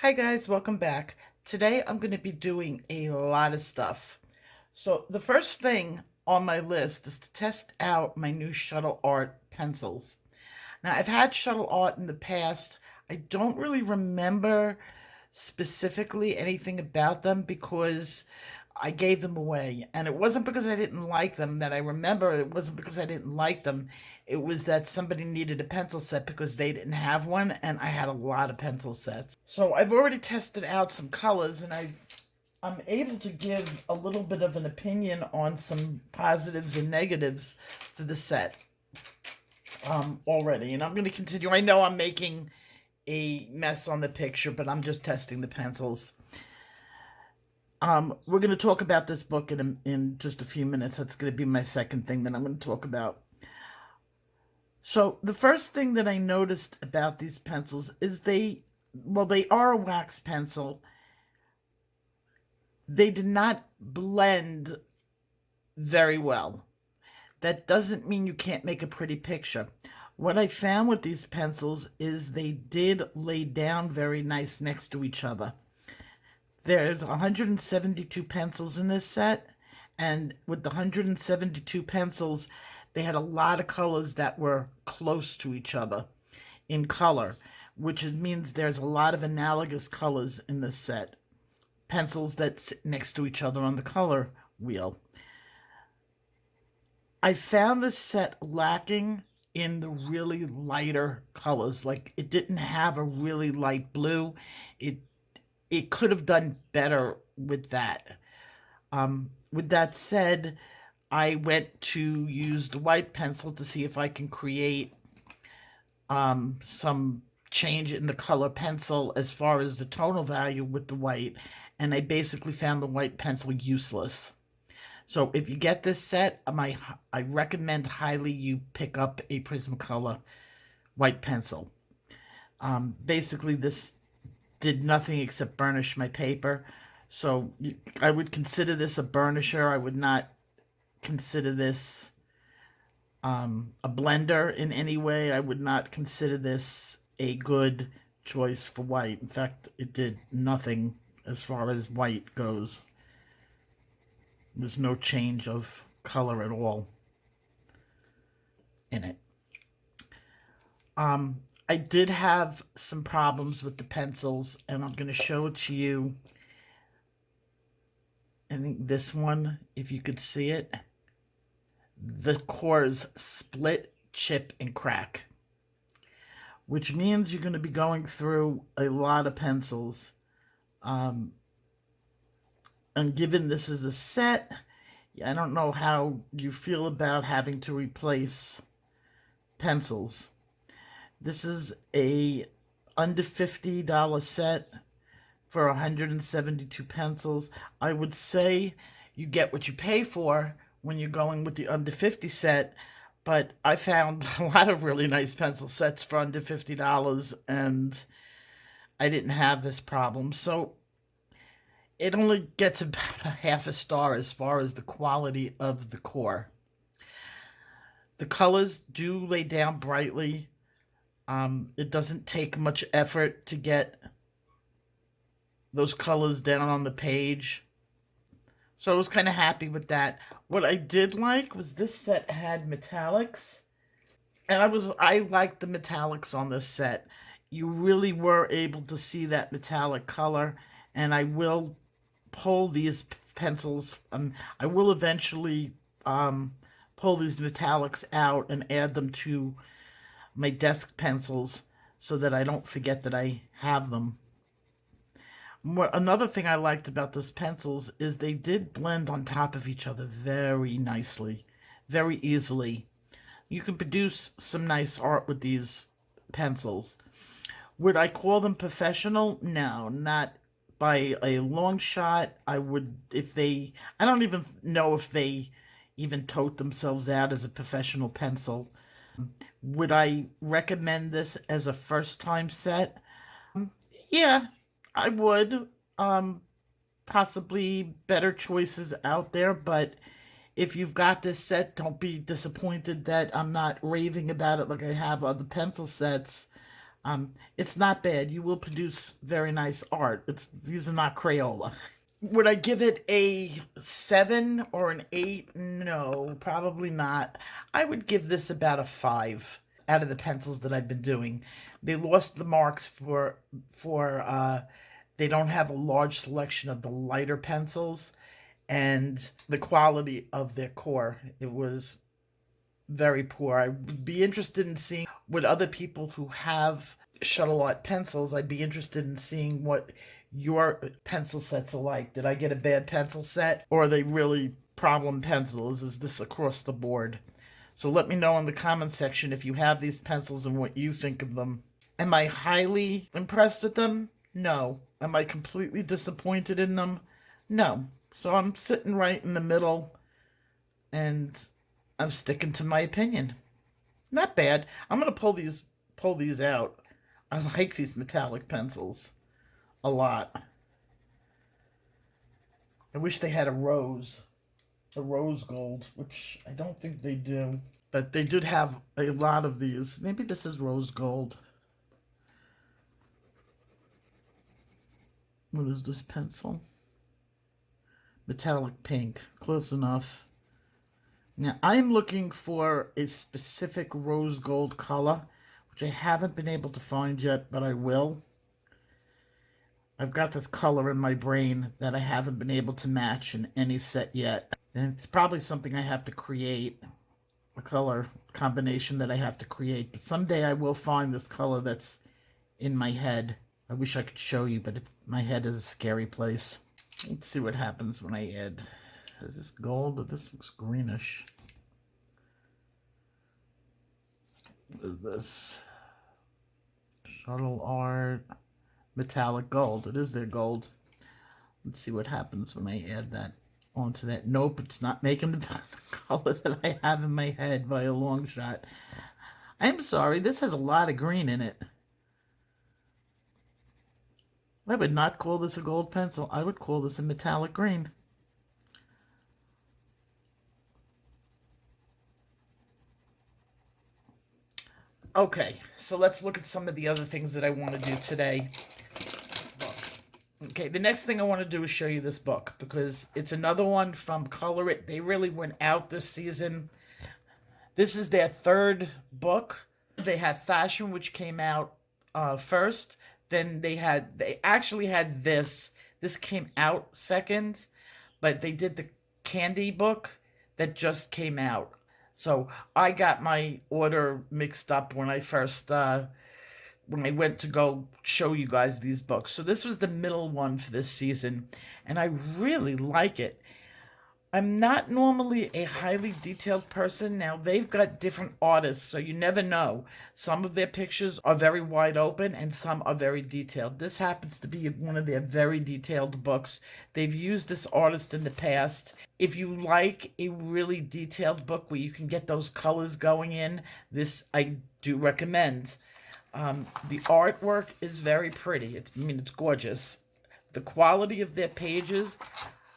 Hi guys, welcome back. Today I'm going to be doing a lot of stuff. So the first thing on my list is to test out my new Shuttle Art pencils. Now I've had Shuttle Art in the past. I don't really remember specifically anything about them because I gave them away. And it wasn't because I didn't like them that I remember. It wasn't because I didn't like them. It was that somebody needed a pencil set because they didn't have one, and I had a lot of pencil sets. So I've already tested out some colors, and I'm able to give a little bit of an opinion on some positives and negatives for the set already. And I'm going to continue. I know I'm making a mess on the picture, but I'm just testing the pencils. We're going to talk about this book in just a few minutes. That's going to be my second thing that I'm going to talk about. So the first thing that I noticed about these pencils is they are a wax pencil. They did not blend very well. That doesn't mean you can't make a pretty picture. What I found with these pencils is they did lay down very nice next to each other. There's 172 pencils in this set, and with the 172 pencils, they had a lot of colors that were close to each other in color, which means there's a lot of analogous colors in this set. Pencils that sit next to each other on the color wheel. I found this set lacking in the really lighter colors. Like, it didn't have a really light blue. It could have done better with that. With that said, I went to use the white pencil to see if I can create some change in the color pencil as far as the tonal value with the white, and I basically found the white pencil useless. So if you get this set, I recommend highly you pick up a Prismacolor white pencil. Basically, this did nothing except burnish my paper. So I would consider this a burnisher. I would not consider this a blender in any way. I would not consider this a good choice for white. In fact, it did nothing as far as white goes. There's no change of color at all in it. I did have some problems with the pencils, and I'm going to show it to you. I think this one, if you could see it, the cores split, chip, and crack, which means you're going to be going through a lot of pencils. And given this is a set, I don't know how you feel about having to replace pencils. This is a under $50 set for 172 pencils. I would say you get what you pay for when you're going with the under 50 set, but I found a lot of really nice pencil sets for under $50, and I didn't have this problem. So it only gets about a half a star as far as the quality of the core. The colors do lay down brightly. It doesn't take much effort to get those colors down on the page. So I was kind of happy with that. What I did like was this set had metallics. And I liked the metallics on this set. You really were able to see that metallic color. And I will pull these pencils. I will eventually pull these metallics out and add them to my desk pencils so that I don't forget that I have them. Another thing I liked about those pencils is they did blend on top of each other very nicely, very easily. You can produce some nice art with these pencils. Would I call them professional? No, not by a long shot. I don't even know if they even tote themselves out as a professional pencil. Would I recommend this as a first-time set? Yeah, I would. Possibly better choices out there, but if you've got this set, don't be disappointed that I'm not raving about it like I have other pencil sets. It's not bad. You will produce very nice art. These are not Crayola. Would I give it a 7 or an 8? No, probably not. I would give this about a 5 out of the pencils that I've been doing. They lost the marks for they don't have a large selection of the lighter pencils and the quality of their core. It was very poor. I'd be interested in seeing what other people who have Shuttle Art pencils, I'd be interested in seeing what your pencil sets are like. Did I get a bad pencil set? Or are they really problem pencils? Is this across the board? So let me know in the comment section if you have these pencils and what you think of them. Am I highly impressed with them? No. Am I completely disappointed in them? No. So I'm sitting right in the middle, and I'm sticking to my opinion. Not bad. I'm gonna pull these out. I like these metallic pencils a lot. I wish they had a rose gold, which I don't think they do. But they did have a lot of these. Maybe this is rose gold. What is this pencil? Metallic pink. Close enough. Now, I'm looking for a specific rose gold color, which I haven't been able to find yet, but I will. I've got this color in my brain that I haven't been able to match in any set yet. And it's probably something I have to create, a color combination that I have to create. But someday I will find this color that's in my head. I wish I could show you, but my head is a scary place. Let's see what happens when I add. Is this gold or this looks greenish? What is this? Shuttle Art. Metallic gold. It is their gold. Let's see what happens when I add that onto that. Nope, it's not making the color that I have in my head by a long shot. I'm sorry, this has a lot of green in it. I would not call this a gold pencil. I would call this a metallic green. Okay, so let's look at some of the other things that I want to do today. Okay, the next thing I want to do is show you this book, because it's another one from Color It. They really went out this season. This is their third book. They had Fashion, which came out first. Then they actually had this. This came out second, but they did the Candy book that just came out. So I got my order mixed up when I first when I went to go show you guys these books. So this was the middle one for this season, and I really like it. I'm not normally a highly detailed person. Now, they've got different artists, so you never know. Some of their pictures are very wide open, and some are very detailed. This happens to be one of their very detailed books. They've used this artist in the past. If you like a really detailed book where you can get those colors going in, this I do recommend. The artwork is very pretty. It's gorgeous. The quality of their pages,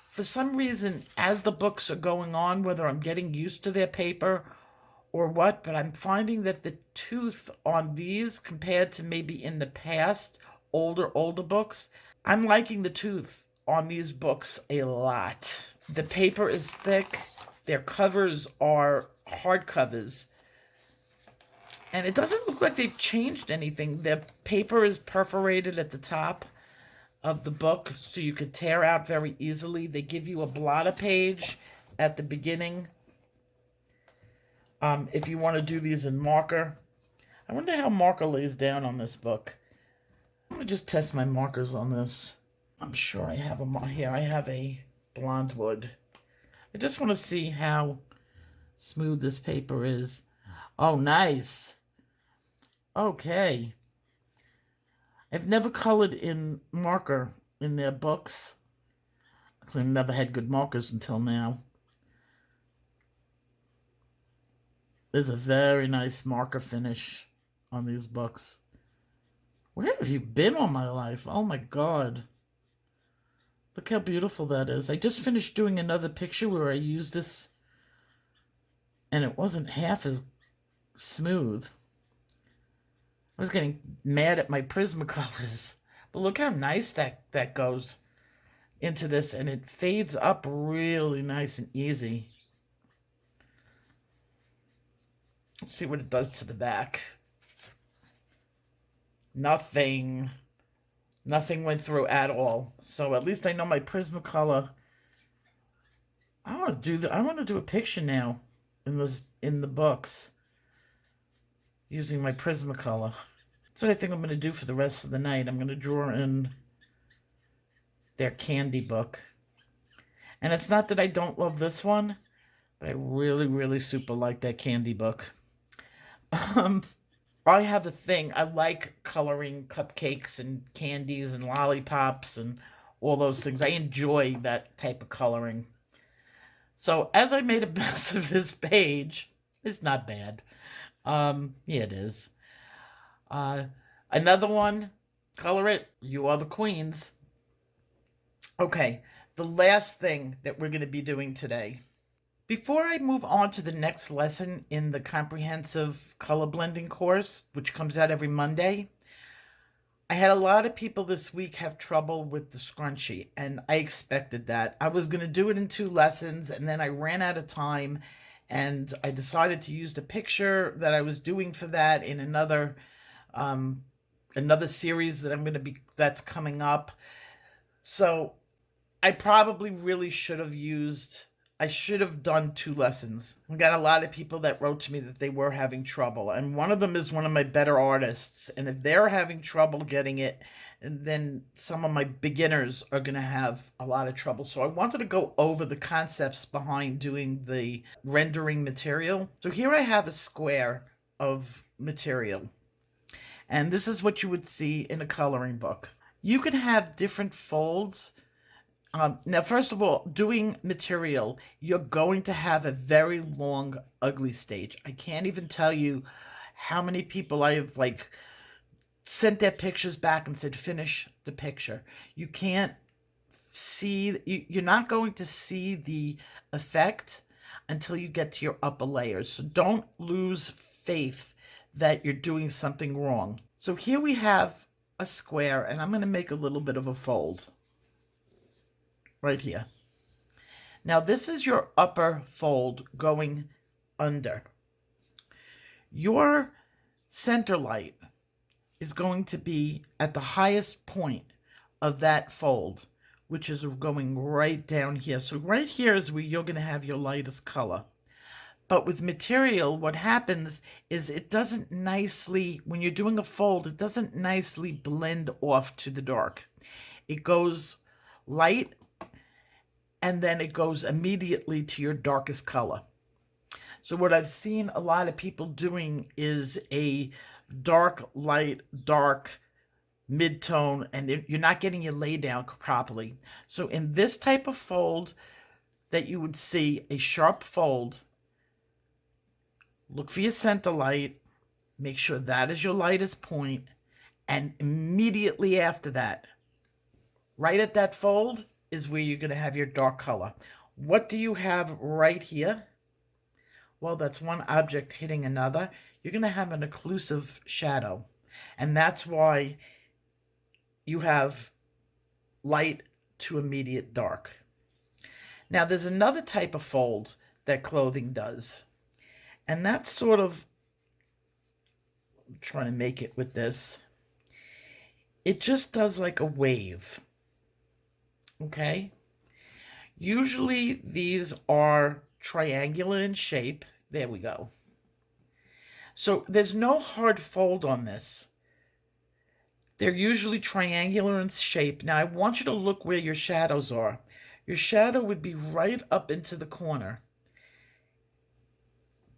for some reason, as the books are going on, whether I'm getting used to their paper or what, but I'm finding that the tooth on these, compared to maybe in the past, older books, I'm liking the tooth on these books a lot. The paper is thick. Their covers are hardcovers. And it doesn't look like they've changed anything. Their paper is perforated at the top of the book, so you could tear out very easily. They give you a blotter page at the beginning. If you want to do these in marker. I wonder how marker lays down on this book. Let me just test my markers on this. I'm sure I have them here. I have a blonde wood. I just want to see how smooth this paper is. Oh, nice. Okay. I've never colored in marker in their books. I've never had good markers until now. There's a very nice marker finish on these books. Where have you been all my life? Oh my God. Look how beautiful that is. I just finished doing another picture where I used this, and it wasn't half as smooth. I was getting mad at my Prismacolors. But look how nice that goes into this, and it fades up really nice and easy. Let's see what it does to the back. Nothing. Nothing went through at all. So at least I know my Prismacolor. I want to do a picture now in the books using my Prismacolor. That's what I think I'm going to do for the rest of the night. I'm going to draw in their candy book. And it's not that I don't love this one, but I really, really super like that candy book. I have a thing. I like coloring cupcakes and candies and lollipops and all those things. I enjoy that type of coloring. So as I made a mess of this page, it's not bad. Yeah, it is. Uh, Another one, color it. You are the queens. Okay, the last thing that we're going to be doing today. Before I move on to the next lesson in the comprehensive color blending course, which comes out every Monday, I had a lot of people this week have trouble with the scrunchie, and I expected that. I was going to do it in 2 lessons, and then I ran out of time, and I decided to use the picture that I was doing for that in another series that's coming up. So I probably really I should have done 2 lessons. I got a lot of people that wrote to me that they were having trouble, and one of them is one of my better artists, and if they're having trouble getting it, then some of my beginners are going to have a lot of trouble. So I wanted to go over the concepts behind doing the rendering material. So here I have a square of material, and this is what you would see in a coloring book. You can have different folds. Now, first of all, doing material, you're going to have a very long, ugly stage. I can't even tell you how many people I have, sent their pictures back and said, finish the picture. You can't see, you're not going to see the effect until you get to your upper layers. So don't lose faith that you're doing something wrong. So here we have a square, and I'm going to make a little bit of a fold right here. Now this is your upper fold going under. Your center light is going to be at the highest point of that fold, which is going right down here. So right here is where you're going to have your lightest color. But with material, what happens is it doesn't nicely, when you're doing a fold, it doesn't nicely blend off to the dark. It goes light, and then it goes immediately to your darkest color. So what I've seen a lot of people doing is a dark, light, dark, mid-tone, and you're not getting your lay down properly. So in this type of fold that you would see, a sharp fold, look for your center light, make sure that is your lightest point, and immediately after that, right at that fold, is where you're going to have your dark color. What do you have right here? Well, that's one object hitting another. You're going to have an occlusive shadow. And that's why you have light to immediate dark. Now, there's another type of fold that clothing does. And that's sort of, I'm trying to make it with this. It just does like a wave. Okay, usually these are triangular in shape. There we go. So there's no hard fold on this. They're usually triangular in shape. Now I want you to look where your shadows are. Your shadow would be right up into the corner.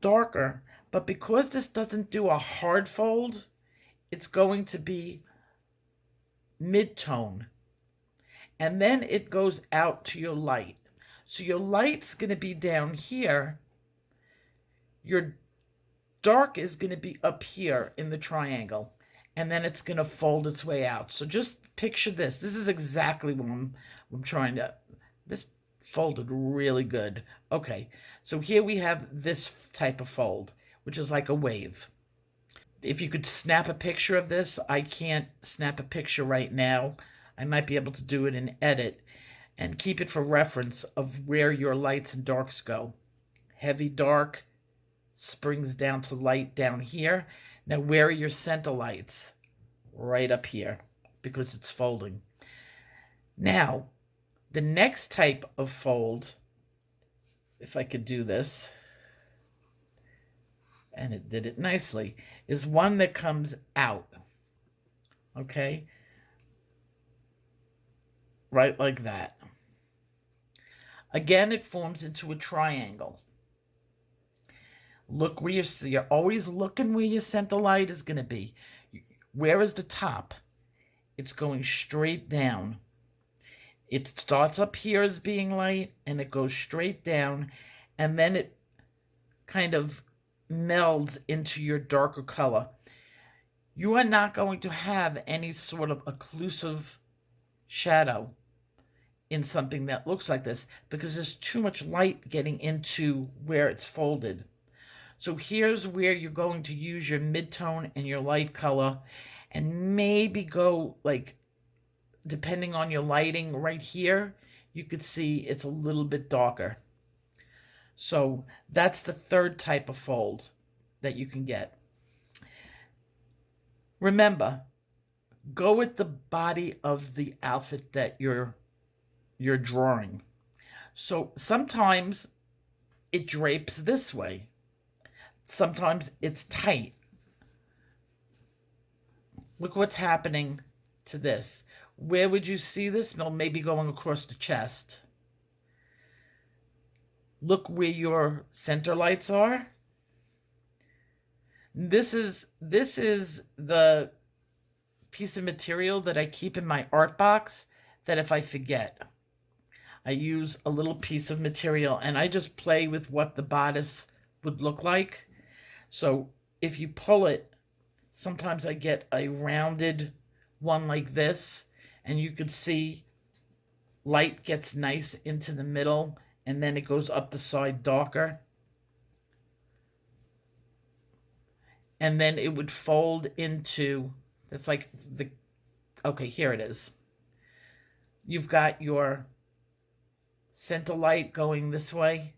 Darker, but because this doesn't do a hard fold, it's going to be mid-tone. And then it goes out to your light. So your light's going to be down here. Your dark is going to be up here in the triangle. And then it's going to fold its way out. So just picture this. This is exactly what I'm trying to... This folded really good. Okay, so here we have this type of fold, which is like a wave. if you could snap a picture of this, I can't snap a picture right now. I might be able to do it in edit and keep it for reference of where your lights and darks go. Heavy dark springs down to light down here. Now where are your center lights? Right up here, because it's folding. Now, the next type of fold, if I could do this, and it did it nicely, is one that comes out. Okay? Right like that. Again, it forms into a triangle. Look where you're always looking where your center light is going to be. Where is the top? It's going straight down. It starts up here as being light, and it goes straight down, and then it kind of melds into your darker color. You are not going to have any sort of occlusive shadow in something that looks like this because there's too much light getting into where it's folded. So here's where you're going to use your midtone and your light color, and maybe go, like, depending on your lighting right here, you could see it's a little bit darker. So that's the third type of fold that you can get. Remember, go with the body of the outfit that you're drawing. So sometimes it drapes this way. Sometimes it's tight. Look what's happening to this. Where would you see this? Well, maybe going across the chest. Look where your center lights are. This is the piece of material that I keep in my art box, that if I forget, I use a little piece of material and I just play with what the bodice would look like. So if you pull it, sometimes I get a rounded one like this, and you can see light gets nice into the middle, and then it goes up the side darker. And then it would fold into, that's like the, okay, here it is. You've got your center light going this way.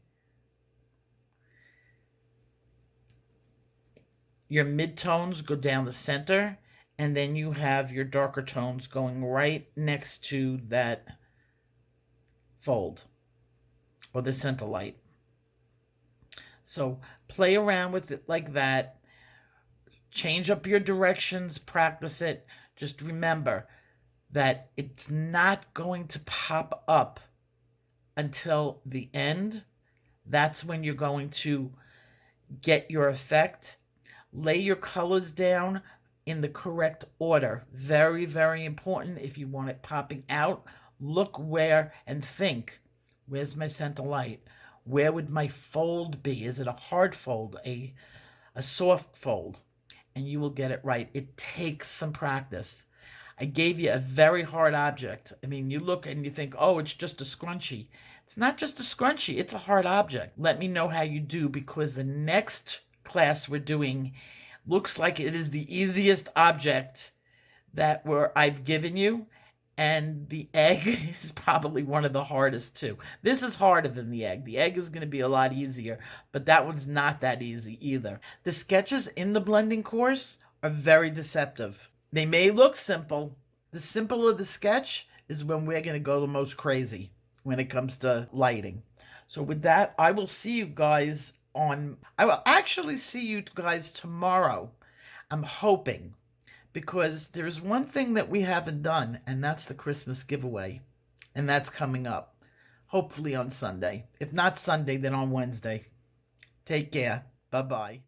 Your midtones go down the center, and then you have your darker tones going right next to that fold, or the center light. So play around with it like that. Change up your directions, practice it. Just remember that it's not going to pop up until the end. That's when you're going to get your effect. Lay your colors down in the correct order. Very, very important if you want it popping out. Look where and think, where's my center light? Where would my fold be? Is it a hard fold, a soft fold? And you will get it right. It takes some practice. I gave you a very hard object. I mean, you look and you think, oh, it's just a scrunchie. It's not just a scrunchie. It's a hard object. Let me know how you do, because the next class we're doing looks like it is the easiest object that I've given you, and the egg is probably one of the hardest too. This is harder than the egg. The egg is going to be a lot easier, but that one's not that easy either. The sketches in the blending course are very deceptive. They may look simple. The simpler the sketch is when we're going to go the most crazy when it comes to lighting. So with that, I will see you guys I will actually see you guys tomorrow. I'm hoping, because there's one thing that we haven't done, and that's the Christmas giveaway. And that's coming up, hopefully on Sunday. If not Sunday, then on Wednesday. Take care. Bye-bye.